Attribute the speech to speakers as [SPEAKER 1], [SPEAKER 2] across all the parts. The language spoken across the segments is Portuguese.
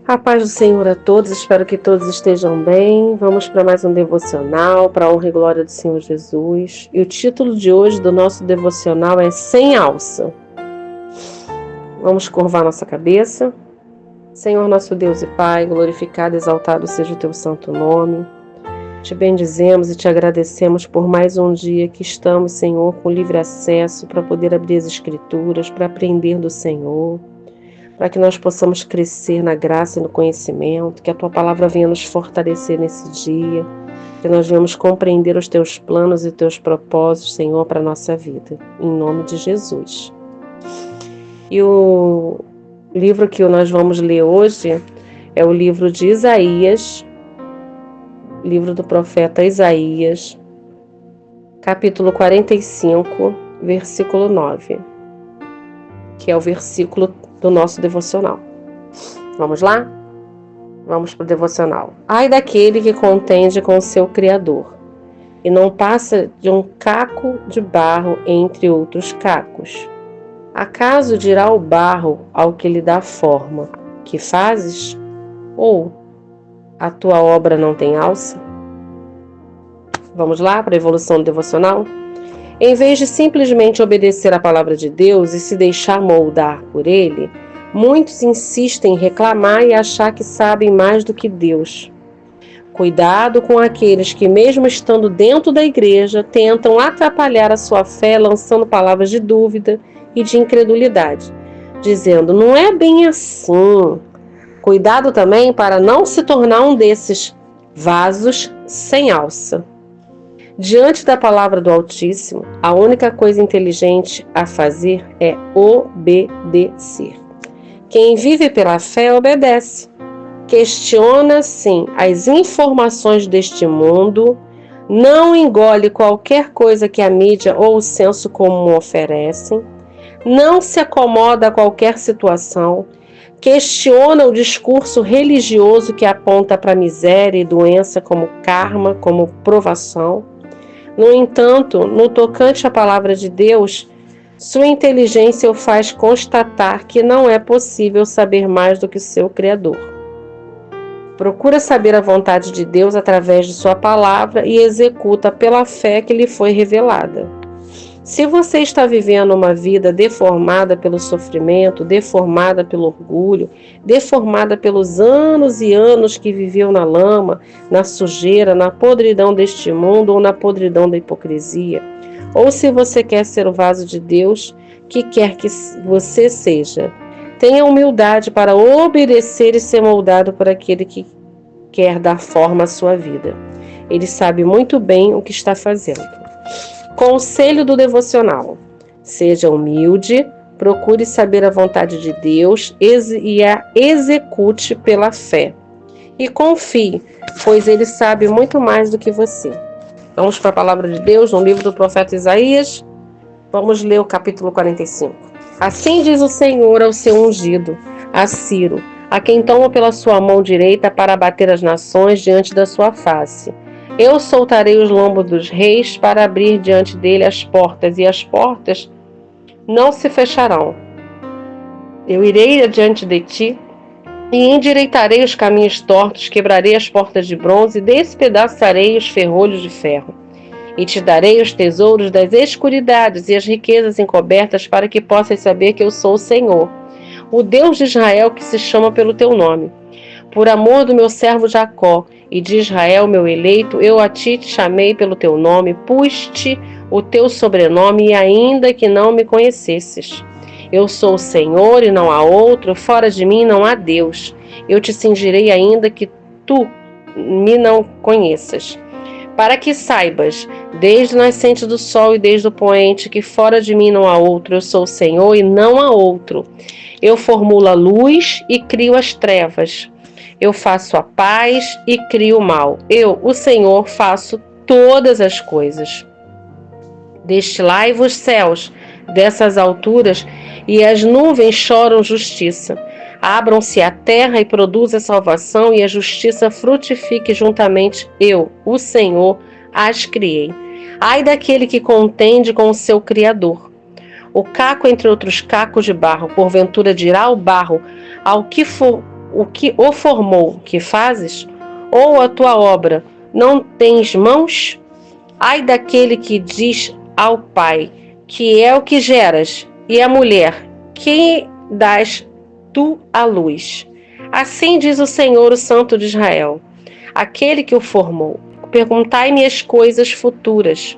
[SPEAKER 1] A paz do Senhor a todos, espero que todos estejam bem. Vamos para mais um devocional, para a honra e glória do Senhor Jesus. E o título de hoje do nosso devocional é Sem Alça. Vamos curvar nossa cabeça. Senhor nosso Deus e Pai, glorificado e exaltado seja o teu santo nome. Te bendizemos e te agradecemos por mais um dia que estamos, Senhor, com livre acesso para poder abrir as Escrituras, para aprender do Senhor, para que nós possamos crescer na graça e no conhecimento, que a Tua Palavra venha nos fortalecer nesse dia, que nós venhamos compreender os Teus planos e Teus propósitos, Senhor, para a nossa vida, em nome de Jesus. E o livro que nós vamos ler hoje é o livro de Isaías, livro do profeta Isaías, capítulo 45, versículo 9, que é o versículo do nosso devocional. Vamos lá? Vamos para o devocional. Ai daquele que contende com o seu Criador e não passa de um caco de barro entre outros cacos. Acaso dirá o barro ao que lhe dá forma: que fazes? Ou a tua obra não tem alça? Vamos lá para a evolução do devocional? Em vez de simplesmente obedecer à palavra de Deus e se deixar moldar por Ele, muitos insistem em reclamar e achar que sabem mais do que Deus. Cuidado com aqueles que, mesmo estando dentro da igreja, tentam atrapalhar a sua fé lançando palavras de dúvida e de incredulidade, dizendo: não é bem assim. Cuidado também para não se tornar um desses vasos sem alça. Diante da palavra do Altíssimo, a única coisa inteligente a fazer é obedecer. Quem vive pela fé obedece. Questiona, sim, as informações deste mundo, não engole qualquer coisa que a mídia ou o senso comum oferecem, não se acomoda a qualquer situação, questiona o discurso religioso que aponta para miséria e doença como karma, como provação. No entanto, no tocante à palavra de Deus, sua inteligência o faz constatar que não é possível saber mais do que seu Criador. Procura saber a vontade de Deus através de sua palavra e executa pela fé que lhe foi revelada. Se você está vivendo uma vida deformada pelo sofrimento, deformada pelo orgulho, deformada pelos anos e anos que viveu na lama, na sujeira, na podridão deste mundo ou na podridão da hipocrisia, ou se você quer ser o vaso de Deus, que quer que você seja, tenha humildade para obedecer e ser moldado por aquele que quer dar forma à sua vida. Ele sabe muito bem o que está fazendo. Conselho do devocional: seja humilde, procure saber a vontade de Deus e a execute pela fé. E confie, pois Ele sabe muito mais do que você. Vamos para a palavra de Deus no livro do profeta Isaías. Vamos ler o capítulo 45. Assim diz o Senhor ao seu ungido, a Ciro, a quem toma pela sua mão direita para abater as nações diante da sua face. Eu soltarei os lombos dos reis para abrir diante dele as portas, e as portas não se fecharão. Eu irei adiante de ti e endireitarei os caminhos tortos, quebrarei as portas de bronze e despedaçarei os ferrolhos de ferro. E te darei os tesouros das escuridades e as riquezas encobertas para que possas saber que eu sou o Senhor, o Deus de Israel que se chama pelo teu nome. Por amor do meu servo Jacó e de Israel, meu eleito, eu a ti te chamei pelo teu nome, pus-te o teu sobrenome, e ainda que não me conhecesses. Eu sou o Senhor e não há outro, fora de mim não há Deus. Eu te cingirei ainda que tu me não conheças. Para que saibas, desde o nascente do sol e desde o poente, que fora de mim não há outro, eu sou o Senhor e não há outro. Eu formulo a luz e crio as trevas. Eu faço a paz e crio o mal. Eu, o Senhor, faço todas as coisas. Destilai-vos os céus dessas alturas, e as nuvens choram justiça. Abram-se a terra e produza salvação, e a justiça frutifique juntamente. Eu, o Senhor, as criei. Ai daquele que contende com o seu Criador. O caco entre outros cacos de barro, porventura dirá o barro ao que for o que o formou, que fazes? Ou a tua obra não tens mãos? Ai daquele que diz ao pai, que é o que geras, e à mulher, que dás tu à luz. Assim diz o Senhor, o Santo de Israel, aquele que o formou. Perguntai-me as coisas futuras.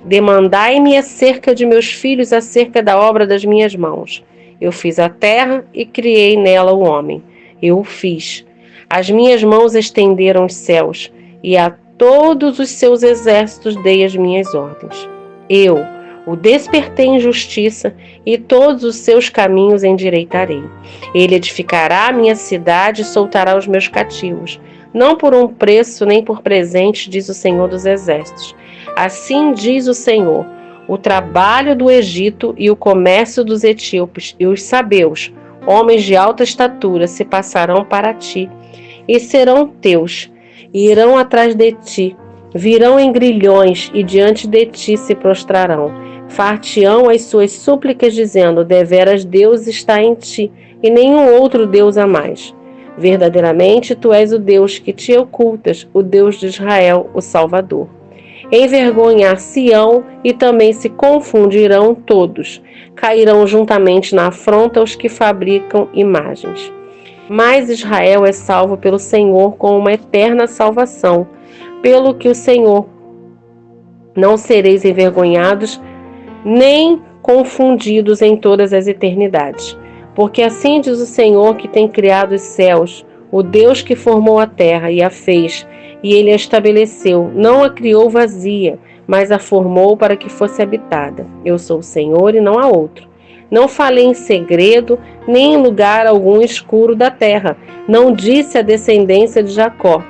[SPEAKER 1] Demandai-me acerca de meus filhos, acerca da obra das minhas mãos. Eu fiz a terra e criei nela o homem. Eu o fiz. As minhas mãos estenderam os céus, e a todos os seus exércitos dei as minhas ordens. Eu o despertei em justiça, e todos os seus caminhos endireitarei. Ele edificará a minha cidade e soltará os meus cativos. Não por um preço nem por presente, diz o Senhor dos Exércitos. Assim diz o Senhor: o trabalho do Egito e o comércio dos etíopes e os sabeus, homens de alta estatura, se passarão para ti e serão teus, e irão atrás de ti, virão em grilhões e diante de ti se prostrarão. Far-te-ão as suas súplicas, dizendo: deveras Deus está em ti, e nenhum outro Deus há mais. Verdadeiramente tu és o Deus que te ocultas, o Deus de Israel, o Salvador. Envergonhar-se-ão e também se confundirão todos. Cairão juntamente na afronta os que fabricam imagens. Mas Israel é salvo pelo Senhor com uma eterna salvação. Pelo que o Senhor não sereis envergonhados, nem confundidos em todas as eternidades. Porque assim diz o Senhor que tem criado os céus, o Deus que formou a terra e a fez, e ele a estabeleceu, não a criou vazia, mas a formou para que fosse habitada. Eu sou o Senhor e não há outro. Não falei em segredo, nem em lugar algum escuro da terra. Não disse à descendência de Jacó: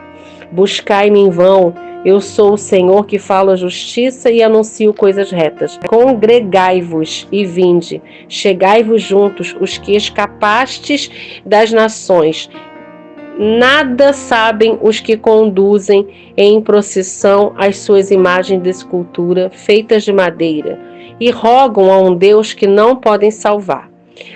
[SPEAKER 1] buscai-me em vão. Eu sou o Senhor que falo a justiça e anuncio coisas retas. Congregai-vos e vinde, chegai-vos juntos, os que escapastes das nações. Nada sabem os que conduzem em procissão as suas imagens de escultura feitas de madeira e rogam a um Deus que não podem salvar.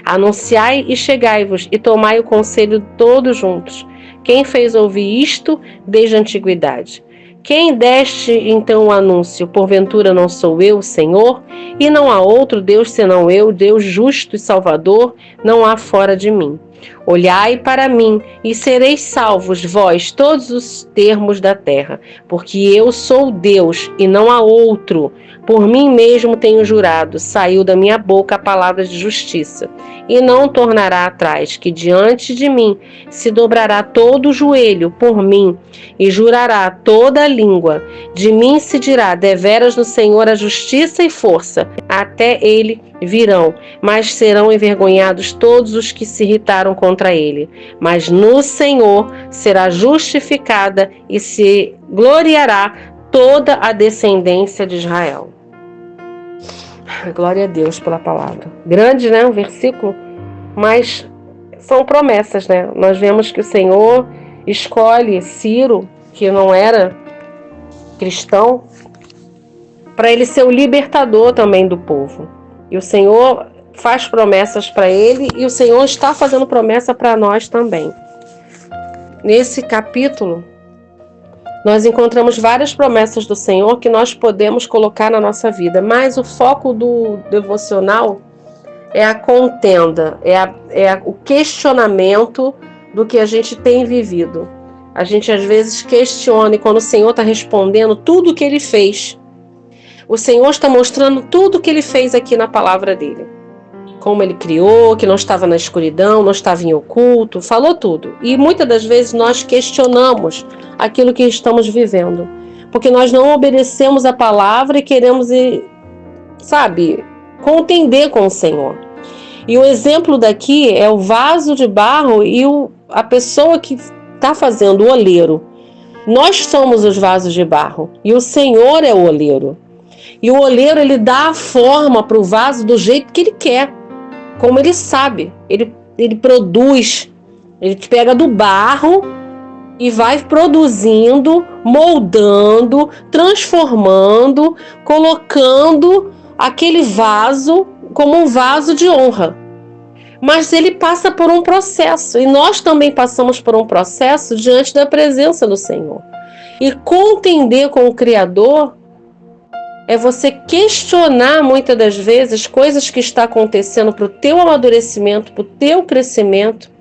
[SPEAKER 1] Anunciai e chegai-vos e tomai o conselho todos juntos. Quem fez ouvir isto desde a antiguidade? Quem deste então o anúncio? Porventura não sou eu, Senhor? E não há outro Deus senão eu, Deus justo e salvador, não há fora de mim. Olhai para mim e sereis salvos, vós, todos os termos da terra, porque eu sou Deus e não há outro. Por mim mesmo tenho jurado, saiu da minha boca a palavra de justiça, e não tornará atrás, que diante de mim se dobrará todo o joelho por mim, e jurará toda a língua. De mim se dirá: deveras no Senhor a justiça e força. Até ele virão, mas serão envergonhados todos os que se irritaram contra ele. Mas no Senhor será justificada e se gloriará toda a descendência de Israel. Glória a Deus pela palavra. Grande, né? Um versículo, mas são promessas, né? Nós vemos que o Senhor escolhe Ciro, que não era cristão, para ele ser o libertador também do povo. E o Senhor faz promessas para ele, e o Senhor está fazendo promessa para nós também. Nesse capítulo, nós encontramos várias promessas do Senhor que nós podemos colocar na nossa vida, mas o foco do devocional é a contenda, o questionamento do que a gente tem vivido. A gente às vezes questiona, e quando o Senhor está respondendo tudo o que Ele fez, o Senhor está mostrando tudo o que Ele fez aqui na palavra dEle. Como Ele criou, que não estava na escuridão, não estava em oculto, falou tudo. E muitas das vezes nós questionamos aquilo que estamos vivendo, porque nós não obedecemos a palavra e queremos, contender com o Senhor. E o exemplo daqui é o vaso de barro e a pessoa que está fazendo, o oleiro. Nós somos os vasos de barro e o Senhor é o oleiro. E o oleiro, ele dá a forma para o vaso do jeito que ele quer, como ele sabe. Ele produz, ele pega do barro e vai produzindo, moldando, transformando, colocando aquele vaso como um vaso de honra. Mas ele passa por um processo, e nós também passamos por um processo diante da presença do Senhor. E contender com o Criador é você questionar muitas das vezes coisas que estão acontecendo para o teu amadurecimento, para o teu crescimento,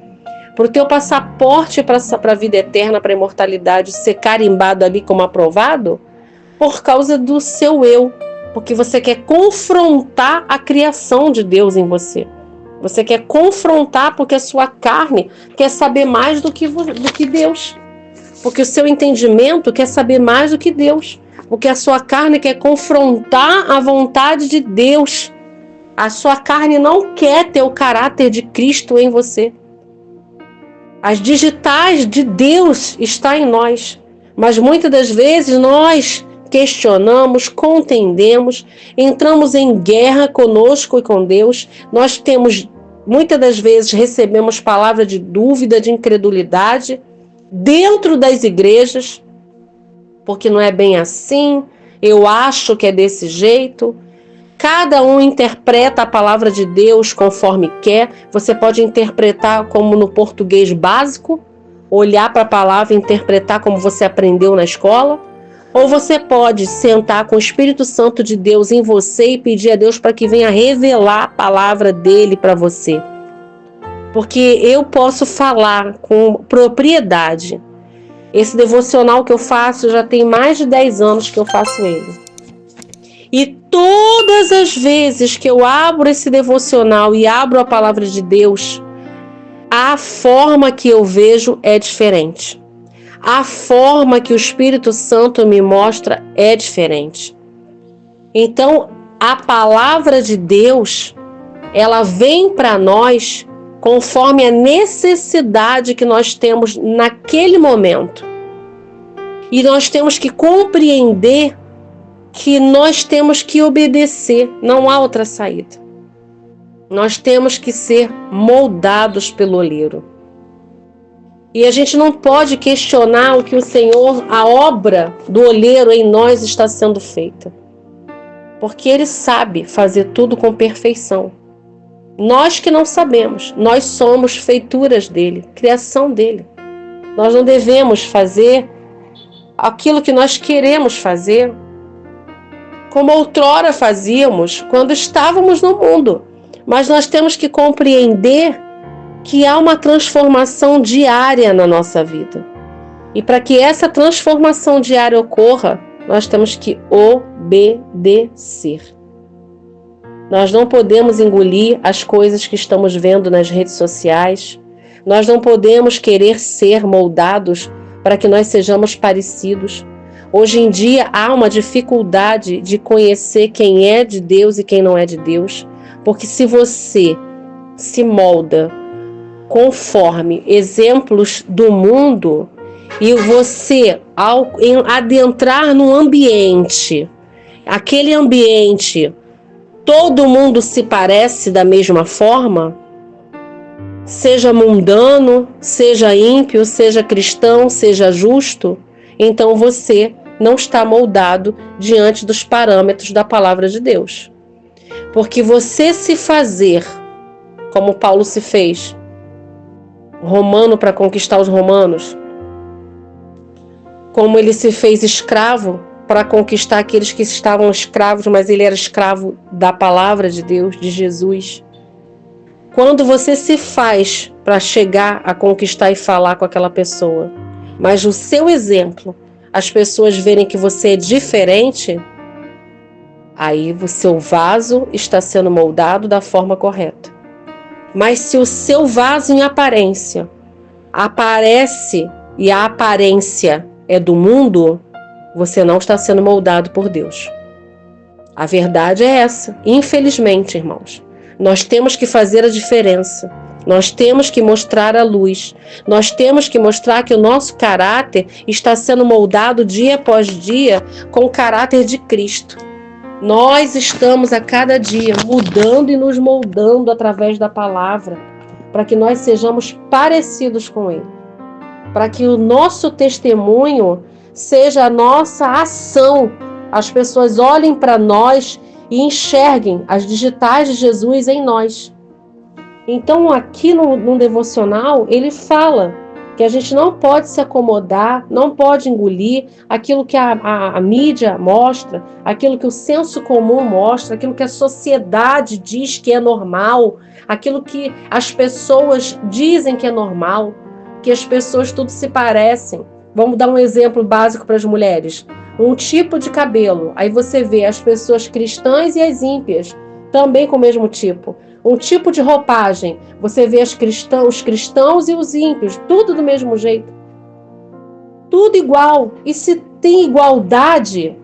[SPEAKER 1] para o teu passaporte para a vida eterna, para a imortalidade, ser carimbado ali como aprovado, por causa do seu eu, porque você quer confrontar a criação de Deus em você. Você quer confrontar porque a sua carne quer saber mais do que Deus. Porque o seu entendimento quer saber mais do que Deus. Porque a sua carne quer confrontar a vontade de Deus. A sua carne não quer ter o caráter de Cristo em você. As digitais de Deus estão em nós. Mas muitas das vezes nós questionamos, contendemos, entramos em guerra conosco e com Deus. Nós muitas das vezes recebemos palavra de dúvida, de incredulidade dentro das igrejas, porque não é bem assim, eu acho que é desse jeito. Cada um interpreta a palavra de Deus conforme quer. Você pode interpretar como no português básico, olhar para a palavra e interpretar como você aprendeu na escola. Ou você pode sentar com o Espírito Santo de Deus em você e pedir a Deus para que venha revelar a palavra dele para você. Porque eu posso falar com propriedade. Esse devocional que eu faço, já tem mais de 10 anos que eu faço ele. E todas as vezes que eu abro esse devocional e abro a palavra de Deus, a forma que eu vejo é diferente. A forma que o Espírito Santo me mostra é diferente. Então, a palavra de Deus, ela vem para nós conforme a necessidade que nós temos naquele momento. E nós temos que compreender que nós temos que obedecer, não há outra saída. Nós temos que ser moldados pelo oleiro. E a gente não pode questionar o que o Senhor, a obra do oleiro em nós está sendo feita. Porque Ele sabe fazer tudo com perfeição. Nós que não sabemos, nós somos feituras dele, criação dele. Nós não devemos fazer aquilo que nós queremos fazer como outrora fazíamos quando estávamos no mundo. Mas nós temos que compreender que há uma transformação diária na nossa vida. E para que essa transformação diária ocorra, nós temos que obedecer. Nós não podemos engolir as coisas que estamos vendo nas redes sociais. Nós não podemos querer ser moldados para que nós sejamos parecidos. Hoje em dia há uma dificuldade de conhecer quem é de Deus e quem não é de Deus. Porque se você se molda conforme exemplos do mundo e você, ao adentrar num ambiente, aquele ambiente, todo mundo se parece da mesma forma, seja mundano, seja ímpio, seja cristão, seja justo, então você não está moldado diante dos parâmetros da palavra de Deus. Porque você se fazer, como Paulo se fez, romano para conquistar os romanos, como ele se fez escravo para conquistar aqueles que estavam escravos, mas ele era escravo da palavra de Deus, de Jesus. Quando você se faz para chegar a conquistar e falar com aquela pessoa, mas o seu exemplo, as pessoas verem que você é diferente, aí o seu vaso está sendo moldado da forma correta. Mas se o seu vaso em aparência aparece e a aparência é do mundo, você não está sendo moldado por Deus. A verdade é essa. Infelizmente, irmãos, nós temos que fazer a diferença. Nós temos que mostrar a luz. Nós temos que mostrar que o nosso caráter está sendo moldado dia após dia com o caráter de Cristo. Nós estamos a cada dia mudando e nos moldando através da palavra, para que nós sejamos parecidos com Ele, para que o nosso testemunho seja a nossa ação. As pessoas olhem para nós e enxerguem as digitais de Jesus em nós. Então, aqui no devocional, ele fala que a gente não pode se acomodar, não pode engolir aquilo que a mídia mostra, aquilo que o senso comum mostra, aquilo que a sociedade diz que é normal, aquilo que as pessoas dizem que é normal, que as pessoas tudo se parecem. Vamos dar um exemplo básico para as mulheres. Um tipo de cabelo, aí você vê as pessoas cristãs e as ímpias, também com o mesmo tipo. Um tipo de roupagem, você vê os cristãos e os ímpios, tudo do mesmo jeito. Tudo igual. E se tem igualdade,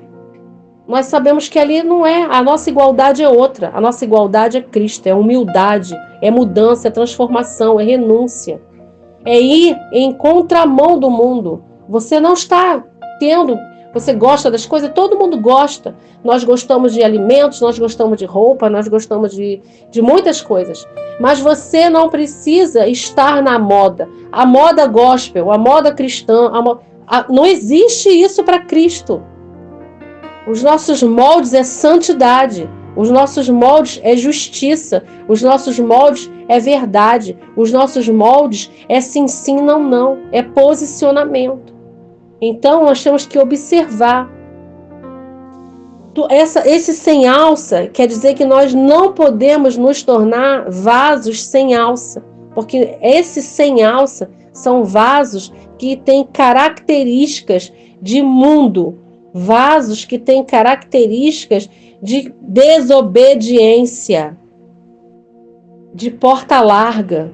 [SPEAKER 1] nós sabemos que ali não é. A nossa igualdade é outra. A nossa igualdade é Cristo, é humildade, é mudança, é transformação, é renúncia. É ir em contramão do mundo. Você não está tendo... Você gosta das coisas? Todo mundo gosta. Nós gostamos de alimentos, nós gostamos de roupa, nós gostamos de muitas coisas. Mas você não precisa estar na moda. A moda gospel, a moda cristã, não existe isso para Cristo. Os nossos moldes é santidade. Os nossos moldes é justiça. Os nossos moldes é verdade. Os nossos moldes é sim, sim, não, não. É posicionamento. Então, nós temos que observar. Esse sem alça quer dizer que nós não podemos nos tornar vasos sem alça. Porque esses sem alça são vasos que têm características de mundo. Vasos que têm características de desobediência, de porta larga,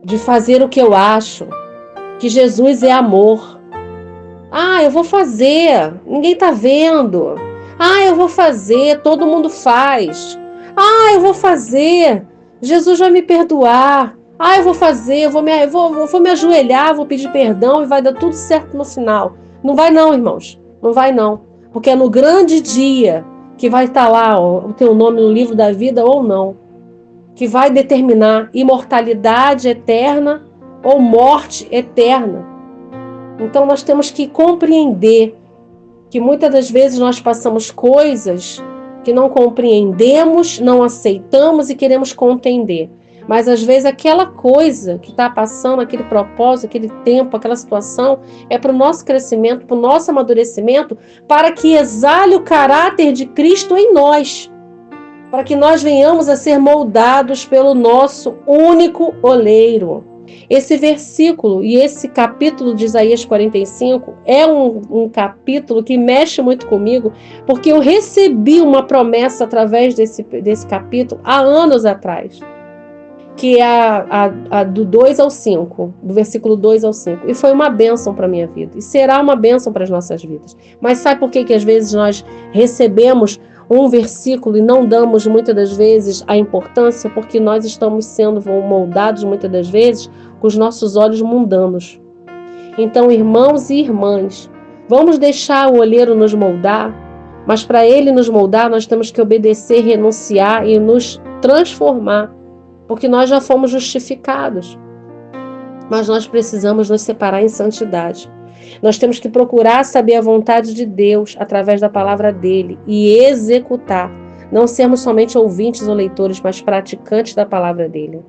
[SPEAKER 1] de fazer o que eu acho, que Jesus é amor. Ah, eu vou fazer, ninguém tá vendo. Ah, eu vou fazer, todo mundo faz. Ah, eu vou fazer, Jesus vai me perdoar. Ah, eu vou fazer, eu vou me ajoelhar, vou pedir perdão e vai dar tudo certo no final. Não vai não, irmãos, não vai não. Porque é no grande dia que vai estar lá o teu nome no livro da vida ou não, que vai determinar imortalidade eterna ou morte eterna. Então nós temos que compreender que muitas das vezes nós passamos coisas que não compreendemos, não aceitamos e queremos contender. Mas às vezes aquela coisa que está passando, aquele propósito, aquele tempo, aquela situação, é para o nosso crescimento, para o nosso amadurecimento, para que exale o caráter de Cristo em nós, para que nós venhamos a ser moldados pelo nosso único oleiro. Esse versículo e esse capítulo de Isaías 45 é um capítulo que mexe muito comigo, porque eu recebi uma promessa através desse capítulo há anos atrás, que é a do 2 ao 5, do versículo 2 ao 5, e foi uma bênção para a minha vida, e será uma bênção para as nossas vidas. Mas sabe por que às vezes nós recebemos um versículo e não damos muitas das vezes a importância? Porque nós estamos sendo moldados muitas das vezes com os nossos olhos mundanos. Então, irmãos e irmãs, vamos deixar o olheiro nos moldar, mas para ele nos moldar nós temos que obedecer, renunciar e nos transformar, porque nós já fomos justificados, mas nós precisamos nos separar em santidade. Nós temos que procurar saber a vontade de Deus através da palavra dele e executar. Não sermos somente ouvintes ou leitores, mas praticantes da palavra dele.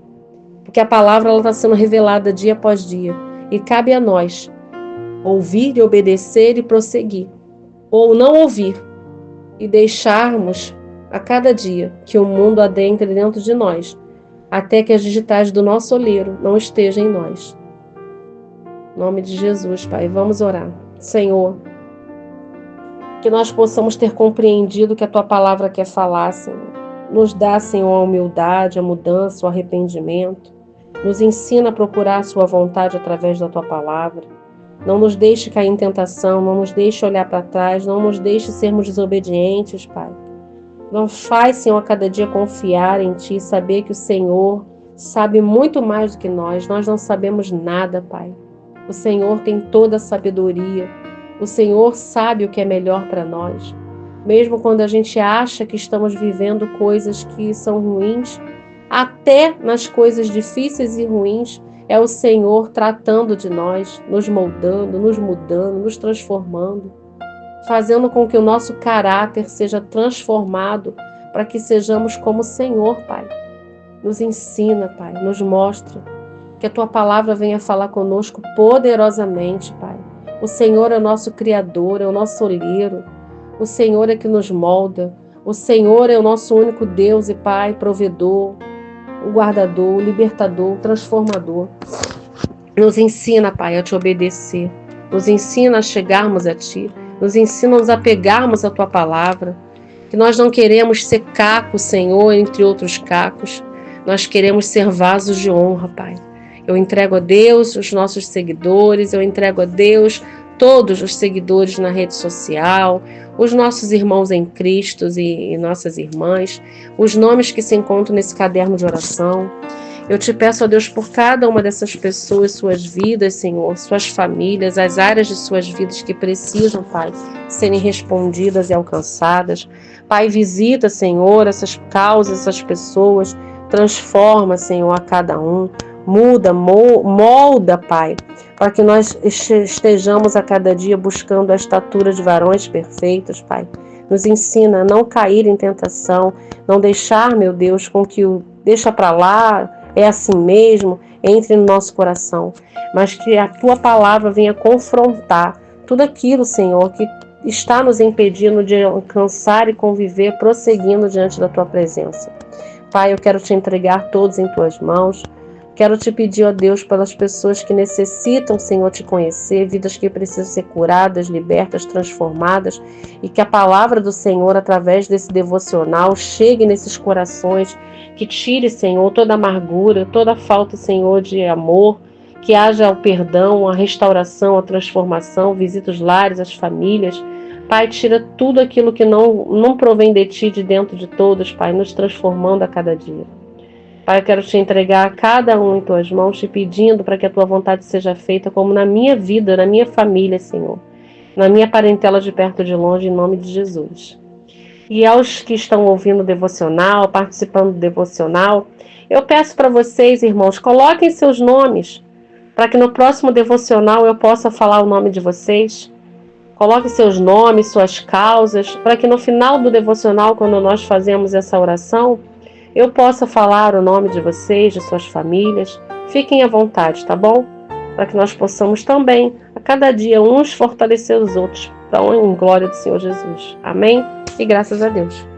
[SPEAKER 1] Porque a palavra está sendo revelada dia após dia. E cabe a nós ouvir e obedecer e prosseguir. Ou não ouvir e deixarmos a cada dia que o mundo adentre dentro de nós, até que as digitais do nosso oleiro não estejam em nós. Em nome de Jesus, Pai, vamos orar. Senhor, que nós possamos ter compreendido o que a Tua palavra quer falar, Senhor. Nos dá, Senhor, a humildade, a mudança, o arrependimento. Nos ensina a procurar a Sua vontade através da Tua palavra. Não nos deixe cair em tentação, não nos deixe olhar para trás, não nos deixe sermos desobedientes, Pai. Não faz, Senhor, a cada dia confiar em Ti, saber que o Senhor sabe muito mais do que nós não sabemos nada, Pai. O Senhor tem toda a sabedoria. O Senhor sabe o que é melhor para nós. Mesmo quando a gente acha que estamos vivendo coisas que são ruins, até nas coisas difíceis e ruins, é o Senhor tratando de nós, nos moldando, nos mudando, nos transformando, fazendo com que o nosso caráter seja transformado para que sejamos como o Senhor, Pai. Nos ensina, Pai, nos mostra. Que a Tua palavra venha falar conosco poderosamente, Pai. O Senhor é o nosso Criador, é o nosso olheiro. O Senhor é que nos molda. O Senhor é o nosso único Deus e Pai, provedor, o guardador, o libertador, o transformador. Nos ensina, Pai, a Te obedecer. Nos ensina a chegarmos a Ti. Nos ensina a nos apegarmos à Tua palavra. Que nós não queremos ser cacos, Senhor, entre outros cacos. Nós queremos ser vasos de honra, Pai. Eu entrego a Deus os nossos seguidores, eu entrego a Deus todos os seguidores na rede social, os nossos irmãos em Cristo e nossas irmãs, os nomes que se encontram nesse caderno de oração. Eu te peço a Deus por cada uma dessas pessoas, suas vidas, Senhor, suas famílias, as áreas de suas vidas que precisam, Pai, serem respondidas e alcançadas. Pai, visita, Senhor, essas causas, essas pessoas, transforma, Senhor, a cada um. Muda, molda, Pai, para que nós estejamos a cada dia buscando a estatura de varões perfeitos, Pai. Nos ensina a não cair em tentação, não deixar, meu Deus, com que o deixa para lá, é assim mesmo, entre no nosso coração, mas que a Tua palavra venha confrontar tudo aquilo, Senhor, que está nos impedindo de alcançar e conviver, prosseguindo diante da Tua presença. Pai, eu quero Te entregar todos em Tuas mãos. Quero Te pedir, ó Deus, pelas pessoas que necessitam, Senhor, Te conhecer, vidas que precisam ser curadas, libertas, transformadas, e que a palavra do Senhor, através desse devocional, chegue nesses corações, que tire, Senhor, toda amargura, toda falta, Senhor, de amor, que haja o perdão, a restauração, a transformação, visita os lares, as famílias. Pai, tira tudo aquilo que não provém de Ti, de dentro de todos, Pai, nos transformando a cada dia. Pai, eu quero Te entregar a cada um em Tuas mãos, Te pedindo para que a Tua vontade seja feita, como na minha vida, na minha família, Senhor, na minha parentela de perto e de longe, em nome de Jesus. E aos que estão ouvindo o devocional, participando do devocional, eu peço para vocês, irmãos, coloquem seus nomes, para que no próximo devocional eu possa falar o nome de vocês. Coloque seus nomes, suas causas, para que no final do devocional, quando nós fazemos essa oração, eu possa falar o nome de vocês, de suas famílias. Fiquem à vontade, tá bom? Para que nós possamos também, a cada dia, uns fortalecer os outros, para a glória do Senhor Jesus. Amém? E graças a Deus.